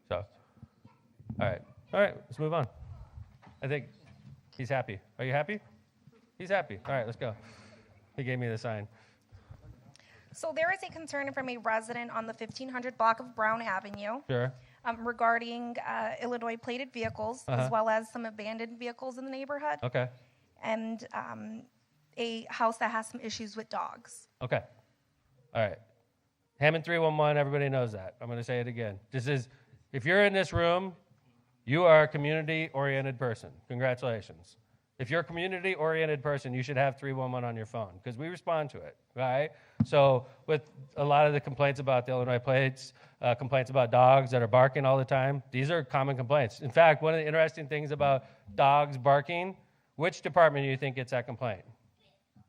So, all right, let's move on. I think he's happy. Are you happy? He's happy. All right, let's go. He gave me the sign. So there is a concern from a resident on the 1500 block of Brown Avenue. Sure. Regarding Illinois plated vehicles, as well as some abandoned vehicles in the neighborhood. Okay. And a house that has some issues with dogs. Okay. All right. Hammond 311, everybody knows that. I'm going to say it again. If you're in this room, you are a community-oriented person. Congratulations. If you're a community-oriented person, you should have 311 on your phone because we respond to it, right? So with a lot of the complaints about the Illinois plates, complaints about dogs that are barking all the time, these are common complaints. In fact, one of the interesting things about dogs barking, which department do you think gets that complaint?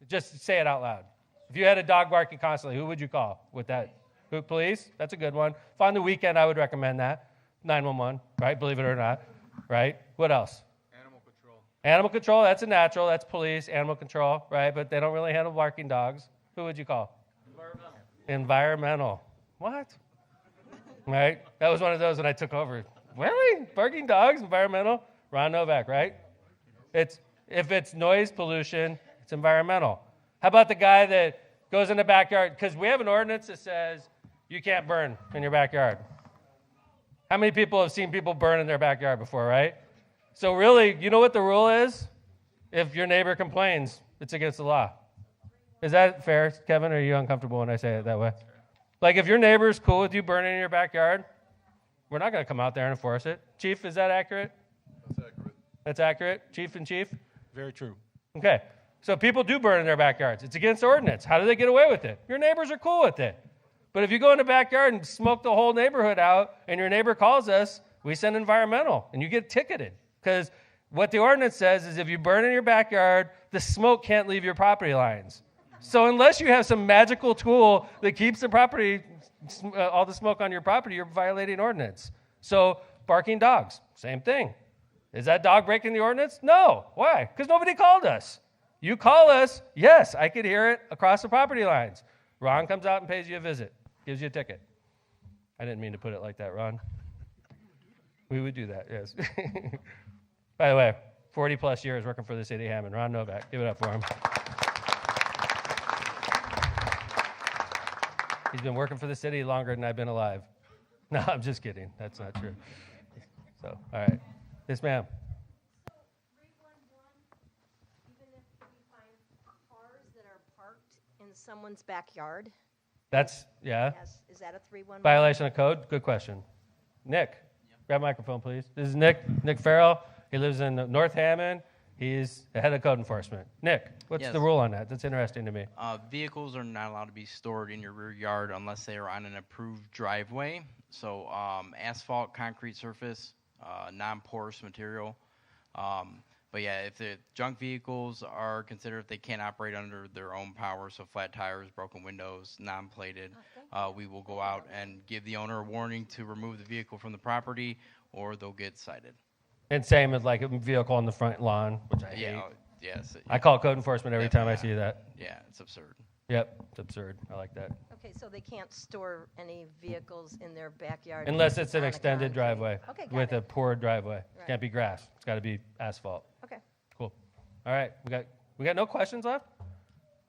Just say it out loud. If you had a dog barking constantly, who would you call with that? Who, police? That's a good one. If on the weekend, I would recommend that. 911, right? Believe it or not, right? What else? Animal control, that's a natural. That's police, animal control, right? But they don't really handle barking dogs. Who would you call? Environmental. What? Right? That was one of those when I took over. Really? Barking dogs, environmental? Ron Novak, right? If it's noise pollution, it's environmental. How about the guy that goes in the backyard? Because we have an ordinance that says you can't burn in your backyard. How many people have seen people burn in their backyard before, right? So really, you know what the rule is? If your neighbor complains, it's against the law. Is that fair, Kevin, or are you uncomfortable when I say it that way? Like if your neighbor's cool with you burning in your backyard, we're not going to come out there and enforce it. Chief, is that accurate? That's accurate. That's accurate? Chief and chief? Very true. Okay. So people do burn in their backyards. It's against the ordinance. How do they get away with it? Your neighbors are cool with it. But if you go in the backyard and smoke the whole neighborhood out and your neighbor calls us, we send environmental and you get ticketed. Because what the ordinance says is if you burn in your backyard, the smoke can't leave your property lines. So unless you have some magical tool that keeps the property, all the smoke on your property, you're violating ordinance. So barking dogs, same thing. Is that dog breaking the ordinance? No. Why? Because nobody called us. You call us, yes, I could hear it across the property lines. Ron comes out and pays you a visit, gives you a ticket. I didn't mean to put it like that, Ron. We would do that, yes. By the way, 40 plus years working for the City of Hammond. Ron Novak, give it up for him. He's been working for the city longer than I've been alive. No, I'm just kidding. That's not true. So, all right. Yes, ma'am. In someone's backyard? That's, yeah. Yes. Is that a 311? Violation of code? Good question. Nick, grab a microphone, please. This is Nick Farrell. He lives in North Hammond. He's the head of code enforcement. Nick, what's the rule on that? That's interesting to me. Vehicles are not allowed to be stored in your rear yard unless they are on an approved driveway. So asphalt, concrete surface, non-porous material. But yeah, if the junk vehicles are considered, if they can't operate under their own power, so flat tires, broken windows, non-plated, we will go out and give the owner a warning to remove the vehicle from the property or they'll get cited. And same as like a vehicle on the front lawn, which I hate. Yes. I call code enforcement every time I see that. Yeah, it's absurd. Yep, it's absurd. I like that. Okay, so they can't store any vehicles in their backyard? Unless it's an extended driveway with it. a poor driveway. It Right. can't be grass. It's got to be asphalt. Okay. Cool. All right, we got no questions left?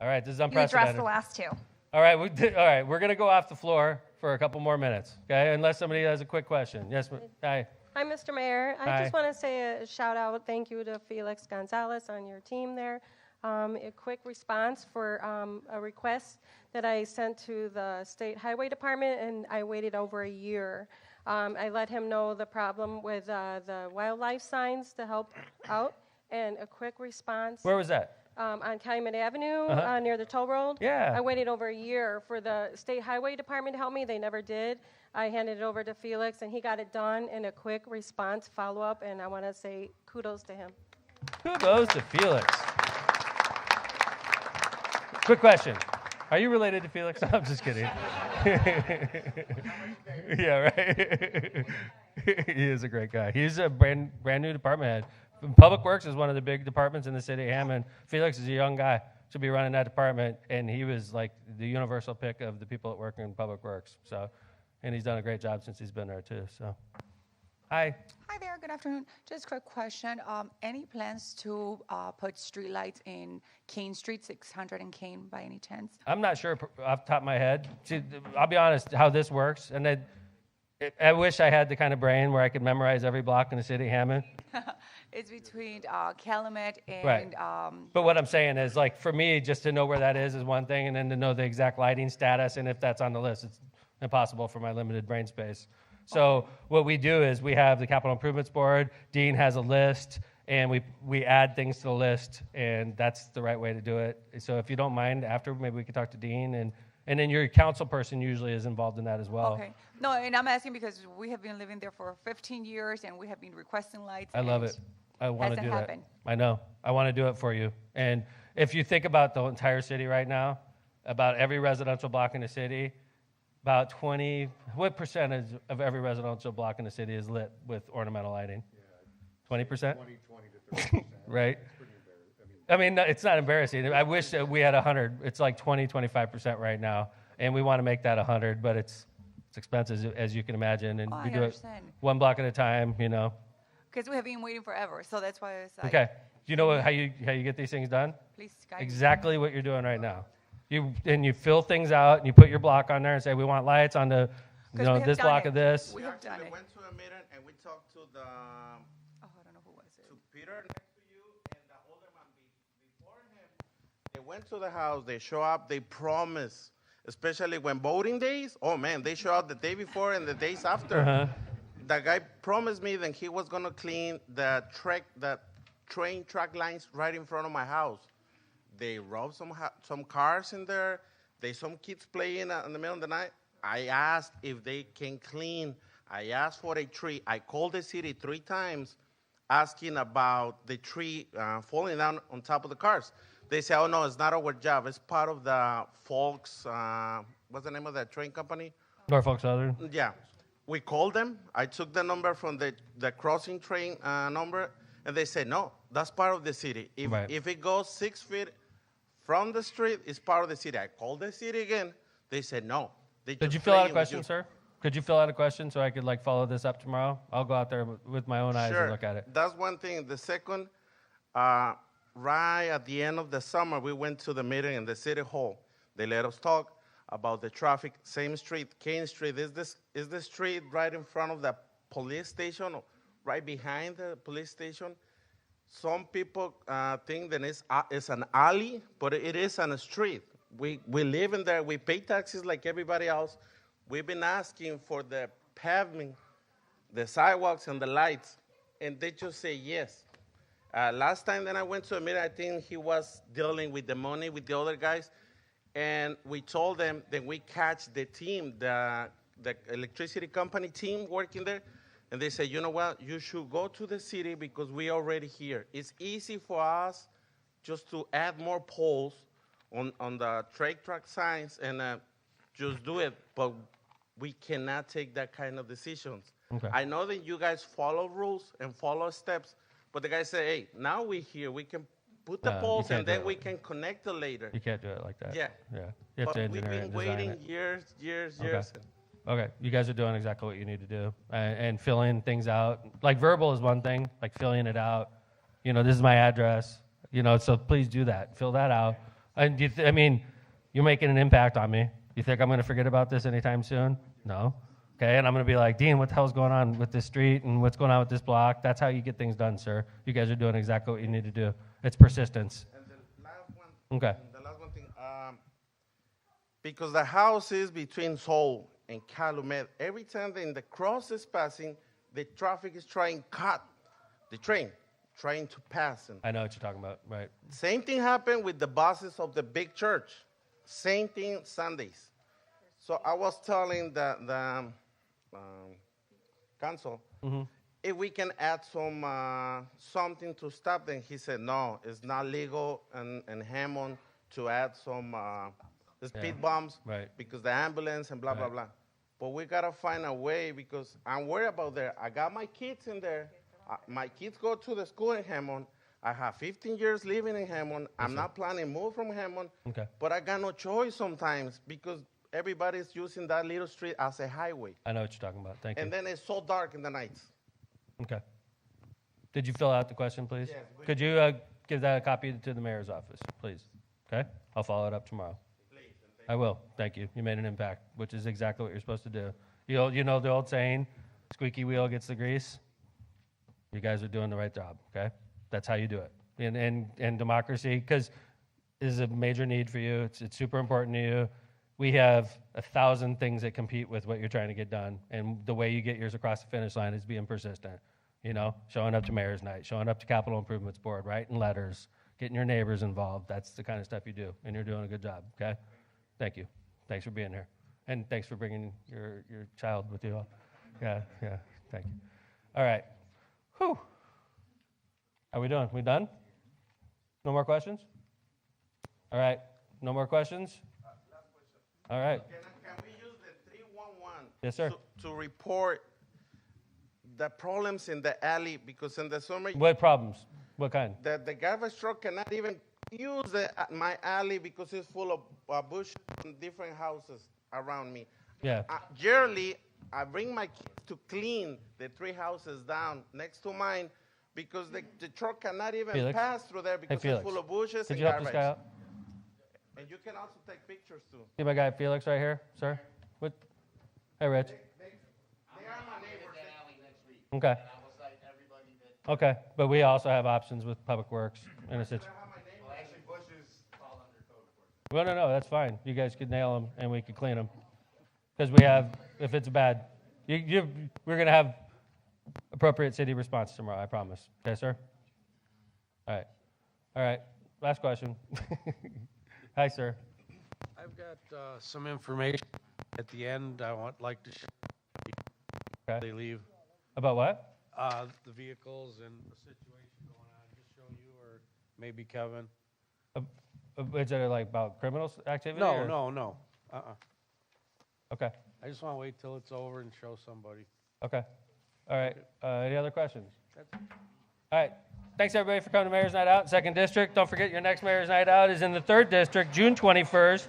All right, this is You unprecedented. addressed the last two. All right, all right. We're going to go off the floor for a couple more minutes, okay? Unless somebody has a quick question. Yes, hi. Hi, Mr. Mayor. Hi. I just want to say a shout out, thank you to Felix Gonzalez on your team there. A quick response for a request that I sent to the State Highway Department, and I waited over a year. I let him know the problem with the wildlife signs to help out, and a quick response. Where was that? On Calumet Avenue, Uh-huh. near the toll road. Yeah. I waited over a year for the State Highway Department to help me. They never did. I handed it over to Felix, and he got it done in a quick response follow-up, and I want to say kudos to him. Kudos to Felix. Quick question. Are you related to Felix? I'm just kidding. Yeah, right. He is a great guy. He's a brand new department head. Public Works is one of the big departments in the city of Hammond. Felix is a young guy, should be running that department, and he was like the universal pick of the people that work in Public Works. So, and he's done a great job since he's been there too. So, hi. Hi there, good afternoon. Just a quick question. Any plans to put streetlights in Kane Street, 600 and Kane by any chance? I'm not sure off the top of my head. See, I'll be honest, how this works, and I wish I had the kind of brain where I could memorize every block in the city of Hammond. It's between Calumet and... Right. But what I'm saying is, like, for me, just to know where that is one thing, and then to know the exact lighting status, and if that's on the list, it's impossible for my limited brain space. So what we do is we have the Capital Improvements Board. Dean has a list, and we add things to the list, and that's the right way to do it. So if you don't mind, after, maybe we could talk to Dean, and then your council person usually is involved in that as well. Okay. No, and I'm asking because we have been living there for 15 years, and we have been requesting lights. I love it. I want to hasn't do that. happened. I know. I want to do it for you. And if you think about the entire city right now, about every residential block in the city, about what percentage of every residential block in the city is lit with ornamental lighting? 20%? 20 to 30%. Right? I mean, it's not embarrassing. I wish that we had 100. It's like 20, 25% right now. And we want to make that 100, but it's expensive, as you can imagine. And we do understand. it one block at a time, you know. Because we have been waiting forever, so that's why it's like... Okay. Do you know how you get these things done? Please guide me. Exactly what you're doing right now. You fill things out, and you put your block on there and say, we want lights on the, this block of this. We have done it. went to a meeting and we talked to the... I don't know who was it. To Peter next to you and the older man before him. They went to the house, they show up, they promise, especially when voting days, oh man, they show up the day before and the days after. Uh-huh. The guy promised me that he was gonna clean the train track lines right in front of my house. They robbed some cars in there. There's some kids playing in the middle of the night. I asked if they can clean. I asked for a tree. I called the city 3 times asking about the tree falling down on top of the cars. They say, oh, no, it's not our job. It's part of the Folks, what's the name of that train company? Norfolk Southern. Yeah. We called them. I took the number from the crossing train number, and they said, no, that's part of the city. If it goes 6 feet from the street, it's part of the city. I called the city again. They said, no. Did you fill out a question, sir? Could you fill out a question so I could follow this up tomorrow? I'll go out there with my own eyes and look at it. That's one thing. The second, right at the end of the summer, we went to the meeting in the city hall. They let us talk about the traffic. Same street, Kane Street. Is the street right in front of the police station, or right behind the police station? Some people think that it's an alley, but it is on a street. We live in there. We pay taxes like everybody else. We've been asking for the pavement, the sidewalks, and the lights, and they just say yes. Last time that I went to a meeting, I think he was dealing with the money with the other guys, and we told them that we catch the team, the electricity company team working there, and they say, you know what, you should go to the city because we're already here. It's easy for us just to add more poles on the train track signs and just do it, but we cannot take that kind of decisions. Okay. I know that you guys follow rules and follow steps, but the guys say, hey, now we're here. We can put the poles and then we can connect it later. You can't do it like that. Yeah. Yeah. You have to But we've engineer it been and design waiting it. years. Okay. You guys are doing exactly what you need to do and filling things out. Like verbal is one thing, like filling it out. This is my address. So please do that. Fill that out. And You're making an impact on me. You think I'm going to forget about this anytime soon? No. Okay, and I'm going to be like, Dean, what the hell's going on with this street and what's going on with this block? That's how you get things done, sir. You guys are doing exactly what you need to do. It's persistence. And the last one. Okay. The last one thing. Because the house is between Seoul and Calumet, every time the cross is passing, the traffic is trying to cut the train, trying to pass. And I know what you're talking about, right? same thing happened with the buses of the big church. Same thing Sundays. So I was telling the council, if we can add some something to stop them. He said, no, it's not legal in Hammond to add some speed bumps because the ambulance and blah, blah, blah. But we got to find a way because I'm worried about there. I got my kids in there. My kids go to the school in Hammond. I have 15 years living in Hammond. I'm not planning to move from Hammond. Okay. But I got no choice sometimes because everybody's using that little street as a highway. I know what you're talking about. Thank you. And then it's so dark in the nights. Okay. Did you fill out the question, please? Yes. Could you give that a copy to the mayor's office, please? Okay? I'll follow it up tomorrow. Please. I will. Thank you. You made an impact, which is exactly what you're supposed to do. You know the old saying, squeaky wheel gets the grease? You guys are doing the right job, okay? That's how you do it. In democracy, because this is a major need for you. It's super important to you. We have 1,000 things that compete with what you're trying to get done. And the way you get yours across the finish line is being persistent. You know, showing up to mayor's night, showing up to capital improvements board, writing letters, getting your neighbors involved. That's the kind of stuff you do, and you're doing a good job, okay? Thank you. Thanks for being here. And thanks for bringing your child with you. Yeah, thank you. All right. Whew. How we doing? We done? No more questions? All right. No more questions? All right. Can we use the 311 Yes, sir. to report the problems in the alley? Because in the summer, What problems? What kind? the garbage truck cannot even use my alley because it's full of bushes and different houses around me. Yeah. Yearly, I bring my kids to clean the 3 houses down next to mine because the truck cannot even pass through there because it's full of bushes Could and you help garbage. this guy out? And you can also take pictures too. See my guy Felix right here, sir? What? Hey, Rich. They are my neighbors. Okay. Okay, but we also have options with Public Works in a situation. Well, no, that's fine. You guys could nail them and we could clean them. Because we have, if it's bad, we're going to have appropriate city response tomorrow, I promise. Okay, sir? All right. Last question. Hi, sir. I've got some information at the end I would like to share. Okay. They leave. About what? The vehicles and the situation going on. Just show you or maybe Kevin. Is it like about criminal activity? No, or? no. Okay. I just want to wait till it's over and show somebody. Okay. All right. Any other questions? All right. Thanks, everybody, for coming to Mayor's Night Out, 2nd District. Don't forget your next Mayor's Night Out is in the 3rd District, June 21st.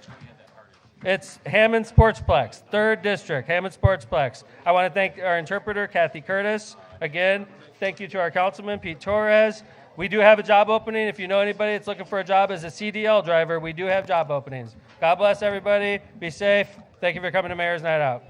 It's Hammond Sportsplex, 3rd District, Hammond Sportsplex. I want to thank our interpreter, Kathy Curtis. Again, thank you to our councilman, Pete Torres. We do have a job opening. If you know anybody that's looking for a job as a CDL driver, we do have job openings. God bless everybody. Be safe. Thank you for coming to Mayor's Night Out.